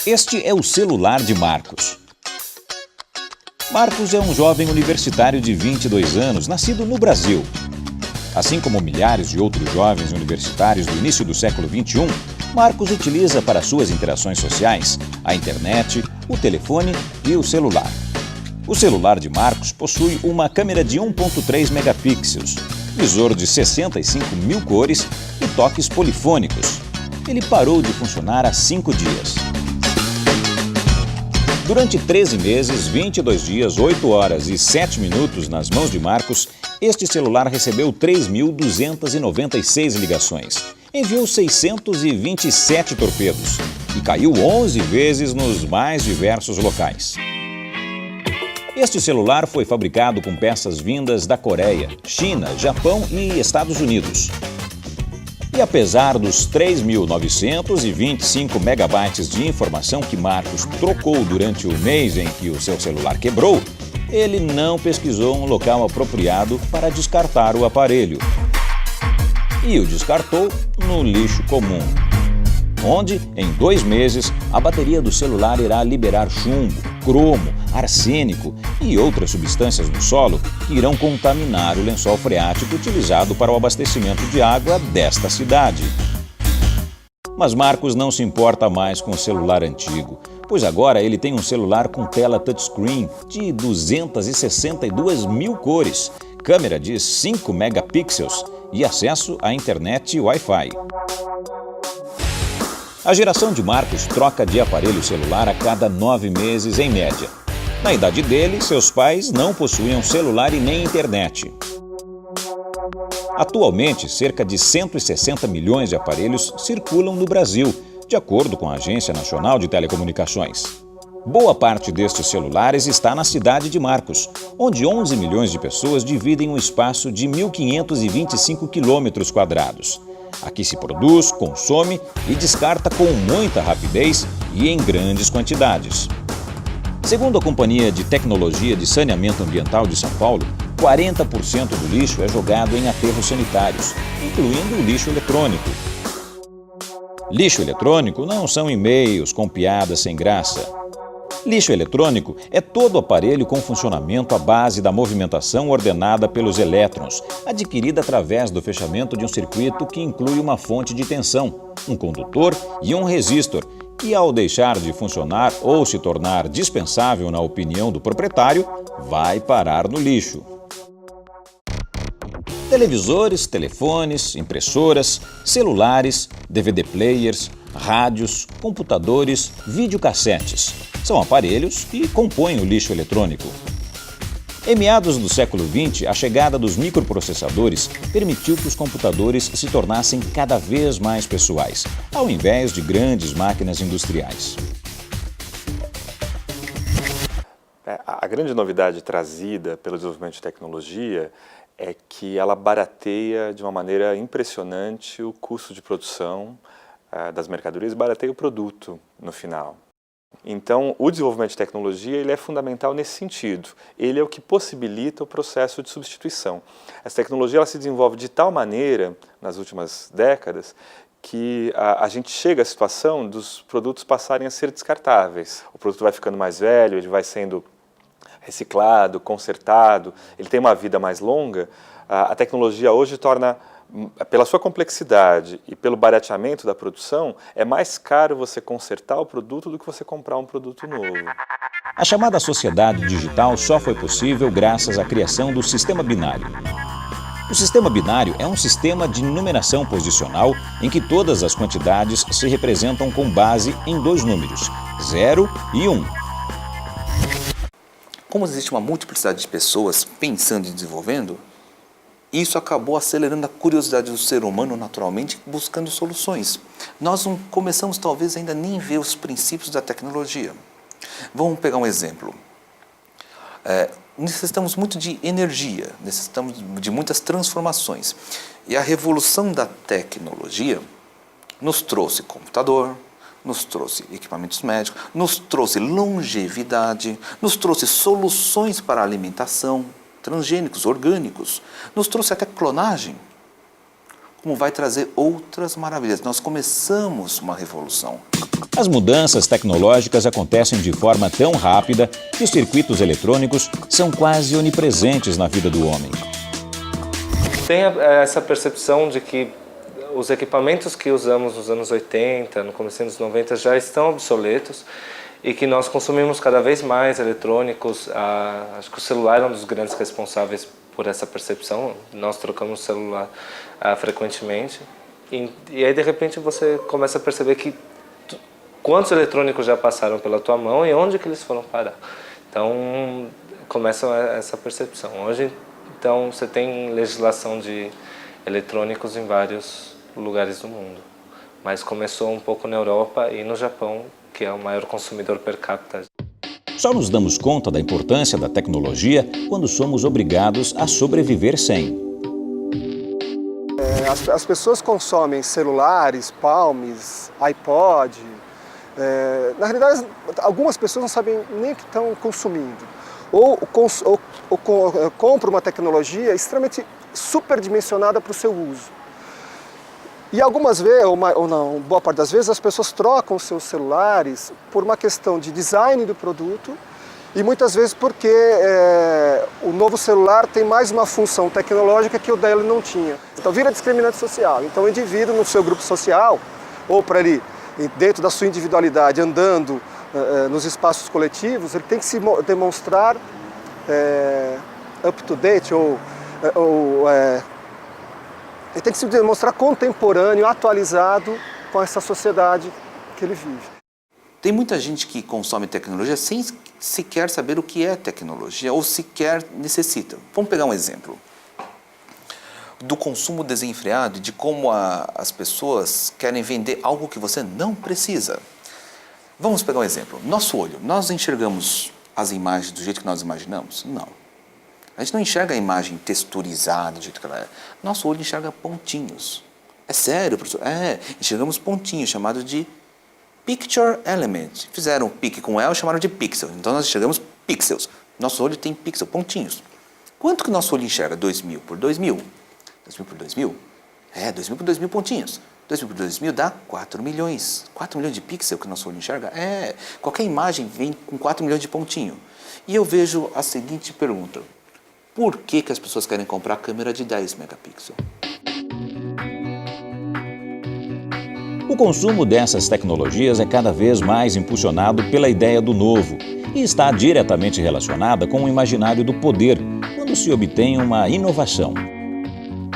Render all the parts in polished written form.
Este é o celular de Marcos. Marcos é um jovem universitário de 22 anos, nascido no Brasil. Assim como milhares de outros jovens universitários do início do século XXI, Marcos utiliza para suas interações sociais a internet, o telefone e o celular. O celular de Marcos possui uma câmera de 1.3 megapixels, visor de 65 mil cores e toques polifônicos. Ele parou de funcionar há 5 dias. Durante 13 meses, 22 dias, 8 horas e 7 minutos nas mãos de Marcos, este celular recebeu 3.296 ligações, enviou 627 torpedos e caiu 11 vezes nos mais diversos locais. Este celular foi fabricado com peças vindas da Coreia, China, Japão e Estados Unidos. E apesar dos 3.925 megabytes de informação que Marcos trocou durante o mês em que o seu celular quebrou, ele não pesquisou um local apropriado para descartar o aparelho. E o descartou no lixo comum, onde, em 2 meses, a bateria do celular irá liberar chumbo, cromo, arsênico e outras substâncias do solo que irão contaminar o lençol freático utilizado para o abastecimento de água desta cidade. Mas Marcos não se importa mais com o celular antigo, pois agora ele tem um celular com tela touchscreen de 262 mil cores, câmera de 5 megapixels e acesso à internet Wi-Fi. A geração de Marcos troca de aparelho celular a cada 9 meses em média. Na idade dele, seus pais não possuíam celular e nem internet. Atualmente, cerca de 160 milhões de aparelhos circulam no Brasil, de acordo com a Agência Nacional de Telecomunicações. Boa parte destes celulares está na cidade de Marcos, onde 11 milhões de pessoas dividem um espaço de 1.525 quilômetros quadrados. Aqui se produz, consome e descarta com muita rapidez e em grandes quantidades. Segundo a Companhia de Tecnologia de Saneamento Ambiental de São Paulo, 40% do lixo é jogado em aterros sanitários, incluindo o lixo eletrônico. Lixo eletrônico não são e-mails com piadas sem graça. Lixo eletrônico é todo aparelho com funcionamento à base da movimentação ordenada pelos elétrons, adquirida através do fechamento de um circuito que inclui uma fonte de tensão, um condutor e um resistor, que ao deixar de funcionar ou se tornar dispensável na opinião do proprietário, vai parar no lixo. Televisores, telefones, impressoras, celulares, DVD players, rádios, computadores, videocassetes. São aparelhos que compõem o lixo eletrônico. Em meados do século XX, a chegada dos microprocessadores permitiu que os computadores se tornassem cada vez mais pessoais, ao invés de grandes máquinas industriais. A grande novidade trazida pelo desenvolvimento de tecnologia é que ela barateia de uma maneira impressionante o custo de produção das mercadorias, barateia o produto no final. Então, o desenvolvimento de tecnologia ele é fundamental nesse sentido. Ele é o que possibilita o processo de substituição. Essa tecnologia ela se desenvolve de tal maneira, nas últimas décadas, que a gente chega à situação dos produtos passarem a ser descartáveis. O produto vai ficando mais velho, ele vai sendo reciclado, consertado, ele tem uma vida mais longa. A tecnologia hoje torna, pela sua complexidade e pelo barateamento da produção, é mais caro você consertar o produto do que você comprar um produto novo. A chamada sociedade digital só foi possível graças à criação do sistema binário. O sistema binário é um sistema de numeração posicional em que todas as quantidades se representam com base em 2 números, 0 e 1. Como existe uma multiplicidade de pessoas pensando e desenvolvendo, isso acabou acelerando a curiosidade do ser humano naturalmente, buscando soluções. Nós não começamos talvez ainda nem ver os princípios da tecnologia. Vamos pegar um exemplo. Necessitamos muito de energia, necessitamos de muitas transformações. E a revolução da tecnologia nos trouxe computador, nos trouxe equipamentos médicos, nos trouxe longevidade, nos trouxe soluções para a alimentação, transgênicos, orgânicos, nos trouxe até clonagem. como vai trazer outras maravilhas. Nós começamos uma revolução. As mudanças tecnológicas acontecem de forma tão rápida que os circuitos eletrônicos são quase onipresentes na vida do homem. Tem essa percepção de que os equipamentos que usamos nos anos 80, no começo dos 90 já estão obsoletos e que nós consumimos cada vez mais eletrônicos. Acho que o celular é um dos grandes responsáveis por essa percepção. Nós trocamos o celular frequentemente e aí de repente você começa a perceber que quantos eletrônicos já passaram pela tua mão e onde que eles foram parar. Então começa essa percepção. Hoje então você tem legislação de eletrônicos em vários lugares do mundo, mas começou um pouco na Europa e no Japão, que é o maior consumidor per capita. Só nos damos conta da importância da tecnologia quando somos obrigados a sobreviver sem. As pessoas consomem celulares, palmes, iPod. Na realidade, algumas pessoas não sabem nem o que estão consumindo. Ou compram uma tecnologia extremamente superdimensionada para o seu uso. E algumas vezes, ou não, boa parte das vezes, as pessoas trocam seus celulares por uma questão de design do produto e muitas vezes porque o novo celular tem mais uma função tecnológica que o dela não tinha. Então vira discriminante social. Então o indivíduo no seu grupo social, ou para ele, dentro da sua individualidade, andando nos espaços coletivos, ele tem que se demonstrar up-to-date ele tem que se demonstrar contemporâneo, atualizado com essa sociedade que ele vive. Tem muita gente que consome tecnologia sem sequer saber o que é tecnologia ou sequer necessita. Vamos pegar um exemplo do consumo desenfreado e de como as pessoas querem vender algo que você não precisa. Vamos pegar um exemplo. Nosso olho, nós enxergamos as imagens do jeito que nós imaginamos? Não. A gente não enxerga a imagem texturizada do jeito que ela é. Nosso olho enxerga pontinhos. É sério, professor? Enxergamos pontinhos, chamados de picture element. Fizeram o pique com L, chamaram de pixel. Então nós enxergamos pixels. Nosso olho tem pixel, pontinhos. Quanto que nosso olho enxerga? 2000 por 2000? 2000 por 2000? 2000 por 2000 pontinhos. 2000 por 2000 dá 4 milhões. 4 milhões de pixels que o nosso olho enxerga? Qualquer imagem vem com 4 milhões de pontinho. E eu vejo a seguinte pergunta. Por que as pessoas querem comprar a câmera de 10 megapixels? O consumo dessas tecnologias é cada vez mais impulsionado pela ideia do novo e está diretamente relacionada com o imaginário do poder, quando se obtém uma inovação.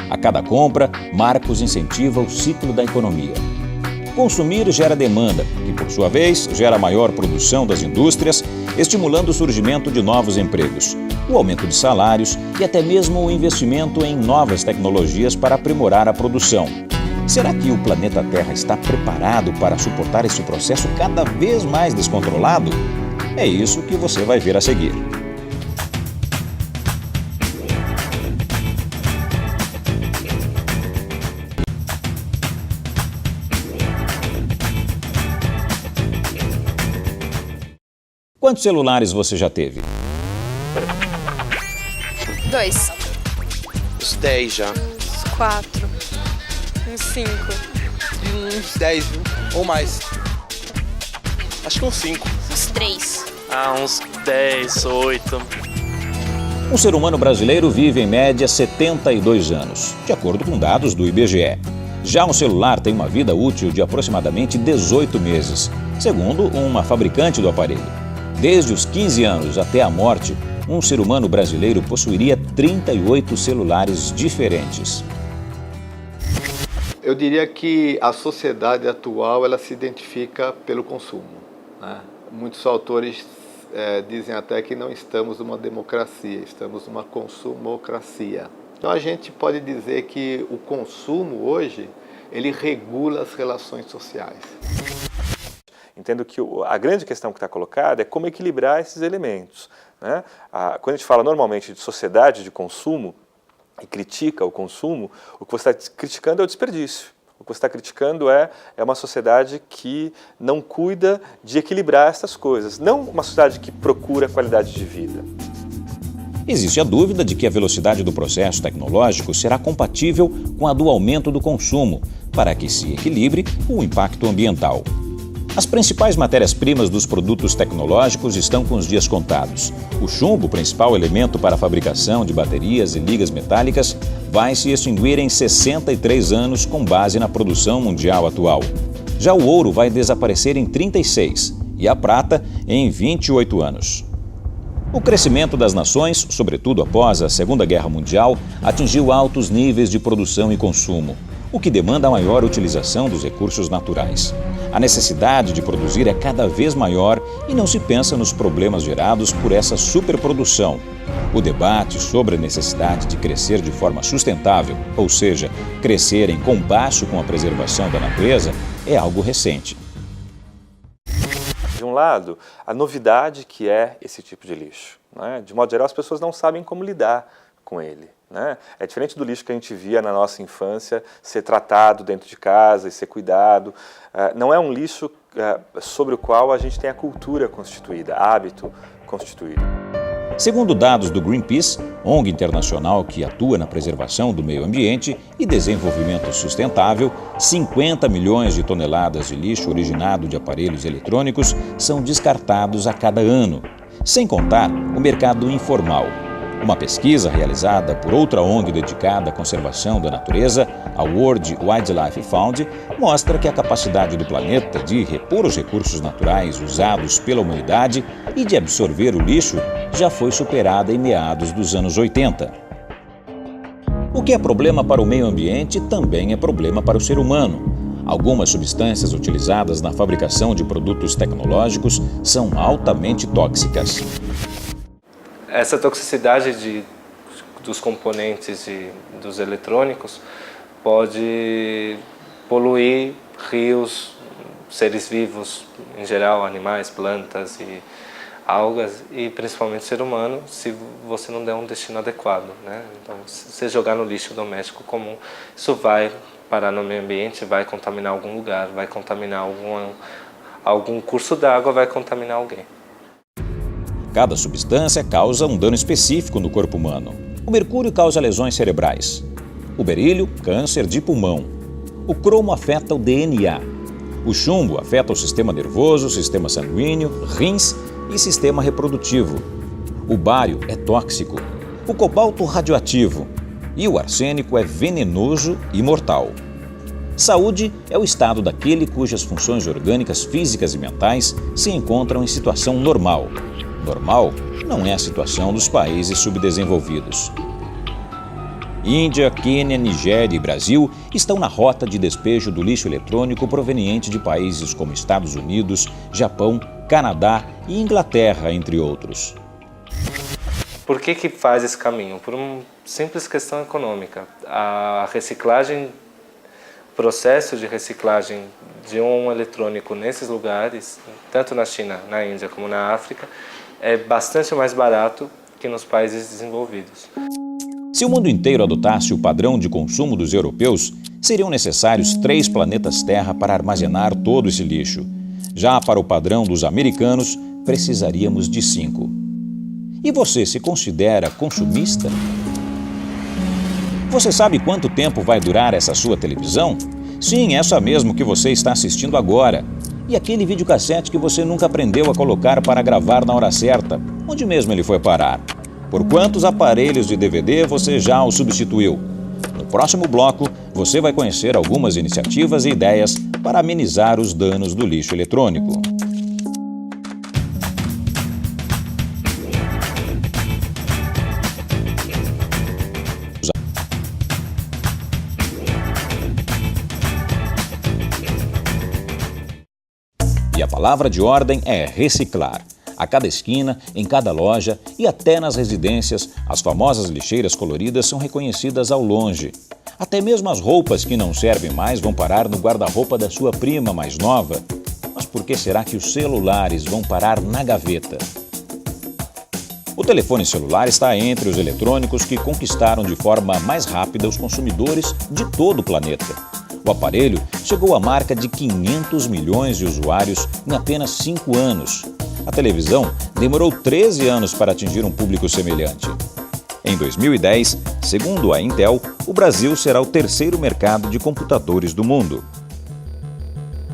A cada compra, Marcos incentiva o ciclo da economia. Consumir gera demanda, que por sua vez gera maior produção das indústrias, estimulando o surgimento de novos empregos, o aumento de salários e até mesmo o investimento em novas tecnologias para aprimorar a produção. Será que o planeta Terra está preparado para suportar esse processo cada vez mais descontrolado? É isso que você vai ver a seguir. Quantos celulares você já teve? 2. Uns 10 já. 4. Uns 5. Uns 10, viu? Ou mais. Acho que uns 5. Uns 3. Uns 10, 8. Um ser humano brasileiro vive em média 72 anos, de acordo com dados do IBGE. Já um celular tem uma vida útil de aproximadamente 18 meses, segundo uma fabricante do aparelho. Desde os 15 anos até a morte, um ser humano brasileiro possuiria 38 celulares diferentes. Eu diria que a sociedade atual ela se identifica pelo consumo, né? Muitos autores dizem até que não estamos numa democracia, estamos numa consumocracia. Então a gente pode dizer que o consumo hoje, ele regula as relações sociais. Entendo que a grande questão que está colocada é como equilibrar esses elementos, né? Quando a gente fala normalmente de sociedade de consumo e critica o consumo, o que você está criticando é o desperdício. O que você está criticando é uma sociedade que não cuida de equilibrar essas coisas, não uma sociedade que procura qualidade de vida. Existe a dúvida de que a velocidade do processo tecnológico será compatível com a do aumento do consumo, para que se equilibre o impacto ambiental. As principais matérias-primas dos produtos tecnológicos estão com os dias contados. O chumbo, principal elemento para a fabricação de baterias e ligas metálicas, vai se extinguir em 63 anos com base na produção mundial atual. Já o ouro vai desaparecer em 36 e a prata em 28 anos. O crescimento das nações, sobretudo após a Segunda Guerra Mundial, atingiu altos níveis de produção e consumo, o que demanda a maior utilização dos recursos naturais. A necessidade de produzir é cada vez maior e não se pensa nos problemas gerados por essa superprodução. O debate sobre a necessidade de crescer de forma sustentável, ou seja, crescer em compasso com a preservação da natureza, é algo recente. De um lado, a novidade que é esse tipo de lixo, né? De modo geral, as pessoas não sabem como lidar com ele, né? É diferente do lixo que a gente via na nossa infância ser tratado dentro de casa e ser cuidado. Não é um lixo sobre o qual a gente tem a cultura constituída, hábito constituído. Segundo dados do Greenpeace, ONG internacional que atua na preservação do meio ambiente e desenvolvimento sustentável, 50 milhões de toneladas de lixo originado de aparelhos eletrônicos são descartados a cada ano, sem contar o mercado informal. Uma pesquisa realizada por outra ONG dedicada à conservação da natureza, a World Wildlife Fund, mostra que a capacidade do planeta de repor os recursos naturais usados pela humanidade e de absorver o lixo já foi superada em meados dos anos 80. O que é problema para o meio ambiente também é problema para o ser humano. Algumas substâncias utilizadas na fabricação de produtos tecnológicos são altamente tóxicas. Essa toxicidade dos componentes dos eletrônicos pode poluir rios, seres vivos em geral, animais, plantas e algas, e principalmente o ser humano, se você não der um destino adequado, né? Então, se você jogar no lixo doméstico comum, isso vai parar no meio ambiente, vai contaminar algum lugar, vai contaminar algum curso d'água, vai contaminar alguém. Cada substância causa um dano específico no corpo humano. O mercúrio causa lesões cerebrais. O berílio, câncer de pulmão. O cromo afeta o DNA. O chumbo afeta o sistema nervoso, sistema sanguíneo, rins e sistema reprodutivo. O bário é tóxico. O cobalto radioativo. E o arsênico é venenoso e mortal. Saúde é o estado daquele cujas funções orgânicas, físicas e mentais se encontram em situação normal. Normal não é a situação dos países subdesenvolvidos. Índia, Quênia, Nigéria e Brasil estão na rota de despejo do lixo eletrônico proveniente de países como Estados Unidos, Japão, Canadá e Inglaterra, entre outros. Por que faz esse caminho? Por uma simples questão econômica. A reciclagem, o processo de reciclagem de um eletrônico nesses lugares, tanto na China, na Índia como na África, é bastante mais barato que nos países desenvolvidos. Se o mundo inteiro adotasse o padrão de consumo dos europeus, seriam necessários 3 planetas Terra para armazenar todo esse lixo. Já para o padrão dos americanos, precisaríamos de 5. E você se considera consumista? Você sabe quanto tempo vai durar essa sua televisão? Sim, essa mesmo que você está assistindo agora. E aquele videocassete que você nunca aprendeu a colocar para gravar na hora certa, onde mesmo ele foi parar? Por quantos aparelhos de DVD você já o substituiu? No próximo bloco, você vai conhecer algumas iniciativas e ideias para amenizar os danos do lixo eletrônico. E a palavra de ordem é reciclar. A cada esquina, em cada loja e até nas residências, as famosas lixeiras coloridas são reconhecidas ao longe. Até mesmo as roupas que não servem mais vão parar no guarda-roupa da sua prima mais nova. Mas por que será que os celulares vão parar na gaveta? O telefone celular está entre os eletrônicos que conquistaram de forma mais rápida os consumidores de todo o planeta. O aparelho chegou à marca de 500 milhões de usuários em apenas 5 anos. A televisão demorou 13 anos para atingir um público semelhante. Em 2010, segundo a Intel, o Brasil será o terceiro mercado de computadores do mundo.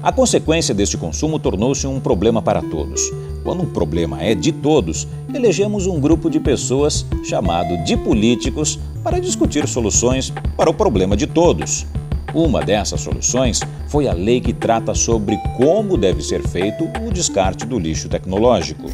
A consequência deste consumo tornou-se um problema para todos. Quando um problema é de todos, elegemos um grupo de pessoas chamado de políticos para discutir soluções para o problema de todos. Uma dessas soluções foi a lei que trata sobre como deve ser feito o descarte do lixo tecnológico.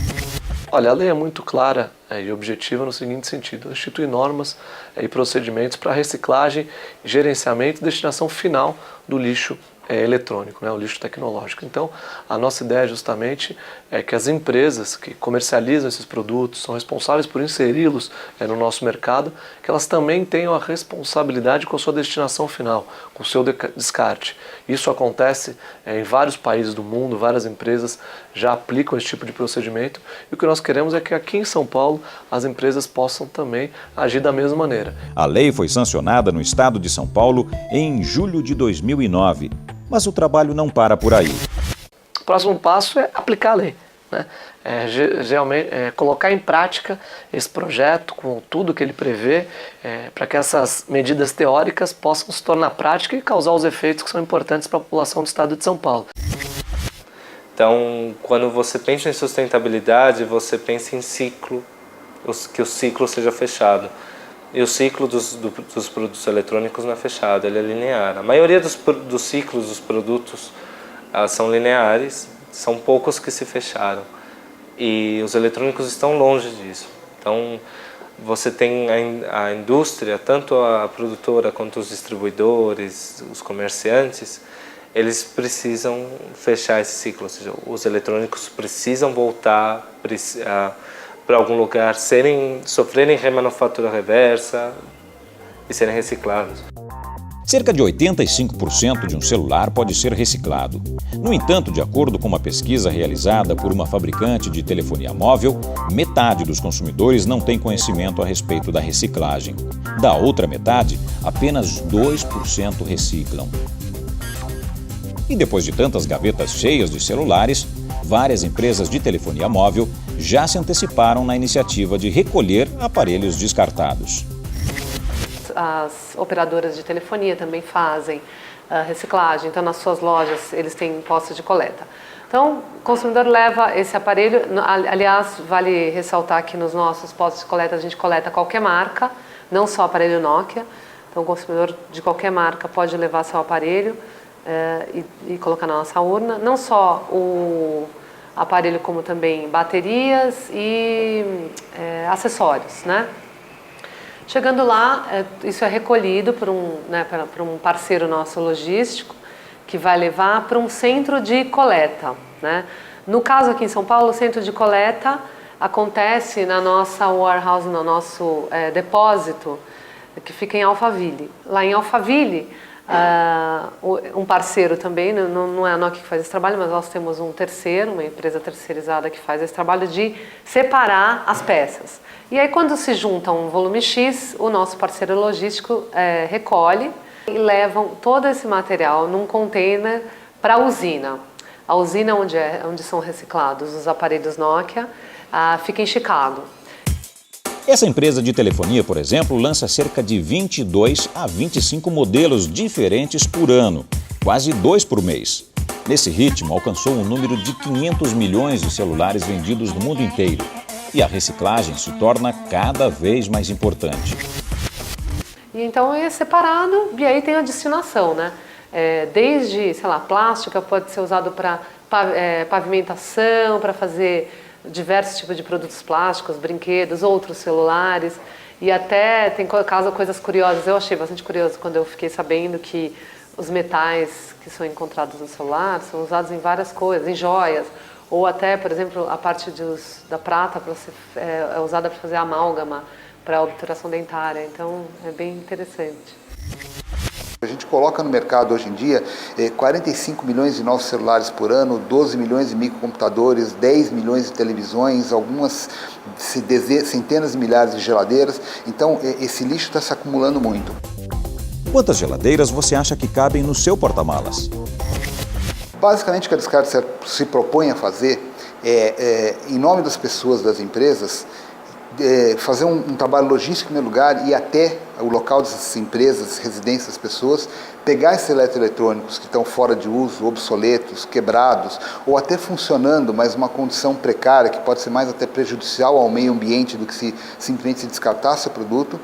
Olha, a lei é muito clara e objetiva no seguinte sentido: institui normas e procedimentos para reciclagem, gerenciamento e destinação final do lixo eletrônico, o lixo tecnológico. Então, a nossa ideia justamente é que as empresas que comercializam esses produtos, são responsáveis por inseri-los no nosso mercado, que elas também tenham a responsabilidade com a sua destinação final, com o seu descarte. Isso acontece em vários países do mundo, várias empresas já aplicam esse tipo de procedimento, e o que nós queremos é que aqui em São Paulo as empresas possam também agir da mesma maneira. A lei foi sancionada no estado de São Paulo em julho de 2009. Mas o trabalho não para por aí. O próximo passo é aplicar a lei, geralmente colocar em prática esse projeto com tudo que ele prevê, para que essas medidas teóricas possam se tornar prática e causar os efeitos que são importantes para a população do estado de São Paulo. Então, quando você pensa em sustentabilidade, você pensa em ciclo, que o ciclo seja fechado. E o ciclo dos produtos eletrônicos não é fechado, ele é linear. A maioria dos ciclos dos produtos são lineares, são poucos que se fecharam. E os eletrônicos estão longe disso. Então, você tem a indústria, tanto a produtora quanto os distribuidores, os comerciantes, eles precisam fechar esse ciclo. Ou seja, os eletrônicos precisam voltar para algum lugar, sofrerem remanufatura reversa e serem reciclados. Cerca de 85% de um celular pode ser reciclado. No entanto, de acordo com uma pesquisa realizada por uma fabricante de telefonia móvel, metade dos consumidores não tem conhecimento a respeito da reciclagem. Da outra metade, apenas 2% reciclam. E depois de tantas gavetas cheias de celulares, várias empresas de telefonia móvel já se anteciparam na iniciativa de recolher aparelhos descartados. As operadoras de telefonia também fazem reciclagem, então nas suas lojas eles têm postos de coleta. Então o consumidor leva esse aparelho, aliás, vale ressaltar que nos nossos postos de coleta a gente coleta qualquer marca, não só aparelho Nokia, então o consumidor de qualquer marca pode levar seu aparelho e colocar na nossa urna, não só o aparelho como também baterias e acessórios, Chegando lá, isso é recolhido por um parceiro nosso logístico, que vai levar para um centro de coleta, No caso aqui em São Paulo, o centro de coleta acontece na nossa warehouse, no nosso depósito, que fica em Alphaville. Lá em Alphaville, um parceiro também, não é a Nokia que faz esse trabalho, mas nós temos um terceiro, uma empresa terceirizada que faz esse trabalho de separar as peças. E aí quando se junta um volume X, o nosso parceiro logístico recolhe e levam todo esse material num container para a usina. A usina onde são reciclados os aparelhos Nokia fica em Chicago. Essa empresa de telefonia, por exemplo, lança cerca de 22 a 25 modelos diferentes por ano, quase 2 por mês. Nesse ritmo, alcançou um número de 500 milhões de celulares vendidos no mundo inteiro. E a reciclagem se torna cada vez mais importante. E então é separado e aí tem a destinação, desde, plástica pode ser usado para pavimentação, para fazer diversos tipos de produtos plásticos, brinquedos, outros celulares, e até tem coisas curiosas. Eu achei bastante curioso quando eu fiquei sabendo que os metais que são encontrados no celular são usados em várias coisas, em joias, ou até, por exemplo, a parte da prata é usada para fazer amálgama, para obturação dentária, então é bem interessante. A gente coloca no mercado hoje em dia 45 milhões de novos celulares por ano, 12 milhões de microcomputadores, 10 milhões de televisões, algumas centenas de milhares de geladeiras. Então esse lixo está se acumulando muito. Quantas geladeiras você acha que cabem no seu porta-malas? Basicamente o que a Descartes se propõe a fazer em nome das pessoas, das empresas, fazer um trabalho logístico no lugar, ir até o local dessas empresas, residências das pessoas, pegar esses eletroeletrônicos que estão fora de uso, obsoletos, quebrados, ou até funcionando, mas uma condição precária, que pode ser mais até prejudicial ao meio ambiente do que se simplesmente se descartar seu produto,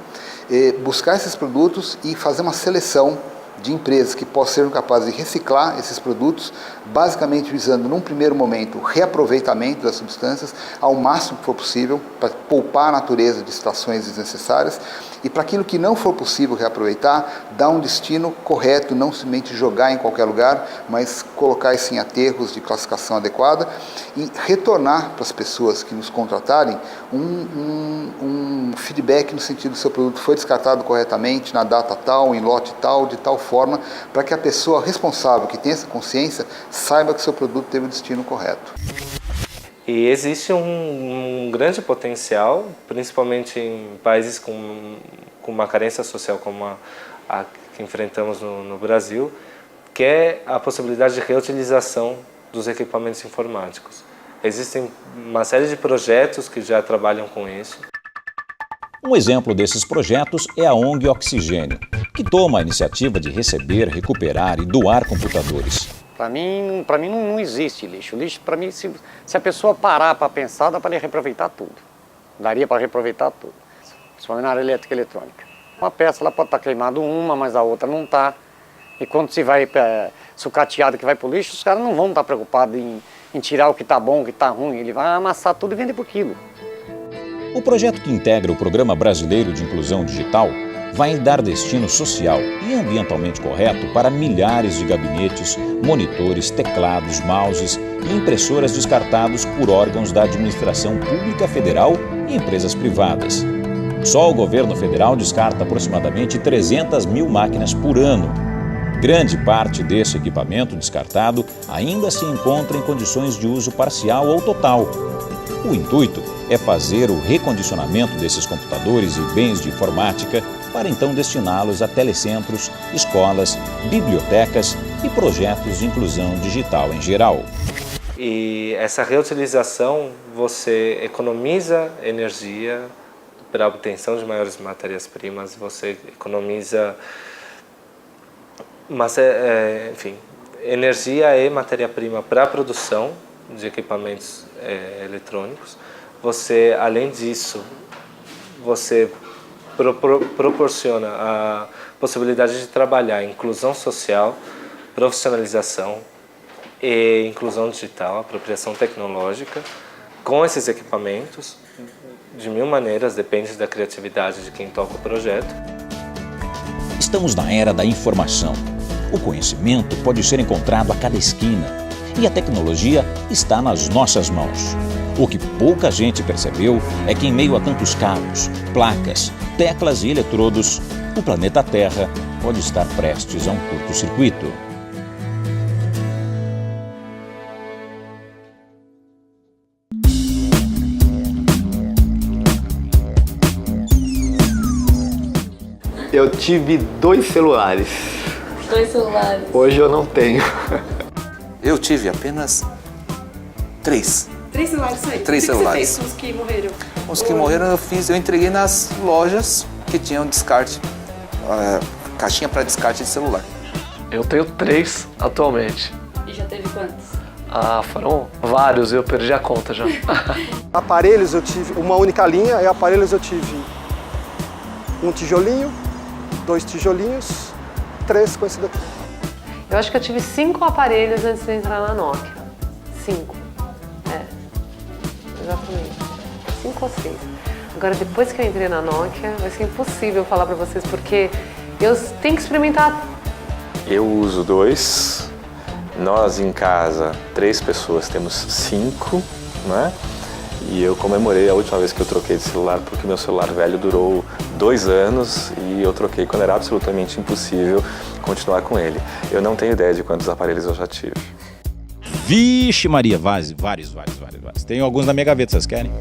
buscar esses produtos e fazer uma seleção de empresas que possam ser capazes de reciclar esses produtos, basicamente visando, num primeiro momento, o reaproveitamento das substâncias ao máximo que for possível, para poupar a natureza de situações desnecessárias, e para aquilo que não for possível reaproveitar, dar um destino correto, não simplesmente jogar em qualquer lugar, mas colocar isso em aterros de classificação adequada e retornar para as pessoas que nos contratarem um feedback no sentido que seu produto foi descartado corretamente, na data tal, em lote tal, de tal forma, para que a pessoa responsável que tem essa consciência saiba que seu produto teve o destino correto. E existe um grande potencial, principalmente em países com uma carência social como a que enfrentamos no Brasil, que é a possibilidade de reutilização dos equipamentos informáticos. Existem uma série de projetos que já trabalham com isso. Um exemplo desses projetos é a ONG Oxigênio, que toma a iniciativa de receber, recuperar e doar computadores. Para mim não existe lixo. Lixo, para mim, se a pessoa parar para pensar, dá para ele reaproveitar tudo. Daria para reaproveitar tudo, principalmente na área elétrica e eletrônica. Uma peça ela pode estar queimada mas a outra não está. E quando se vai sucateado que vai para o lixo, os caras não vão estar preocupados em tirar o que está bom, o que está ruim. Ele vai amassar tudo e vender por quilo. O projeto que integra o Programa Brasileiro de Inclusão Digital vai dar destino social e ambientalmente correto para milhares de gabinetes, monitores, teclados, mouses e impressoras descartados por órgãos da administração pública federal e empresas privadas. Só o governo federal descarta aproximadamente 300 mil máquinas por ano. Grande parte desse equipamento descartado ainda se encontra em condições de uso parcial ou total. O intuito é fazer o recondicionamento desses computadores e bens de informática para então destiná-los a telecentros, escolas, bibliotecas e projetos de inclusão digital em geral. E essa reutilização, você economiza energia para a obtenção de maiores matérias-primas, você economiza energia e matéria-prima para a produção de equipamentos eletrônicos. Você, além disso, você proporciona a possibilidade de trabalhar inclusão social, profissionalização e inclusão digital, apropriação tecnológica, com esses equipamentos, de mil maneiras, depende da criatividade de quem toca o projeto. Estamos na era da informação. O conhecimento pode ser encontrado a cada esquina e a tecnologia está nas nossas mãos. O que pouca gente percebeu é que, em meio a tantos cabos, placas, teclas e eletrodos, o planeta Terra pode estar prestes a um curto-circuito. Eu tive 2 celulares. 2 celulares. Hoje eu não tenho. Eu tive apenas 3. 3 celulares aí? 3 celulares. O que você fez com os que morreram? Os que morreram eu entreguei nas lojas que tinham descarte, caixinha para descarte de celular. Eu tenho 3 atualmente. E já teve quantos? Foram vários, eu perdi a conta já. Aparelhos eu tive, uma única linha, e aparelhos eu tive um tijolinho, 2 tijolinhos, 3 com esse daqui. Eu acho que eu tive 5 aparelhos antes de entrar na Nokia. 5. Exatamente. 5 ou 6. Agora, depois que eu entrei na Nokia, vai ser impossível falar para vocês, porque eu tenho que experimentar. Eu uso 2. Nós em casa, 3 pessoas, temos 5, né? E eu comemorei a última vez que eu troquei de celular, porque meu celular velho durou 2 anos e eu troquei quando era absolutamente impossível continuar com ele. Eu não tenho ideia de quantos aparelhos eu já tive. Vixe Maria, vários. Tem alguns na minha gaveta, vocês querem?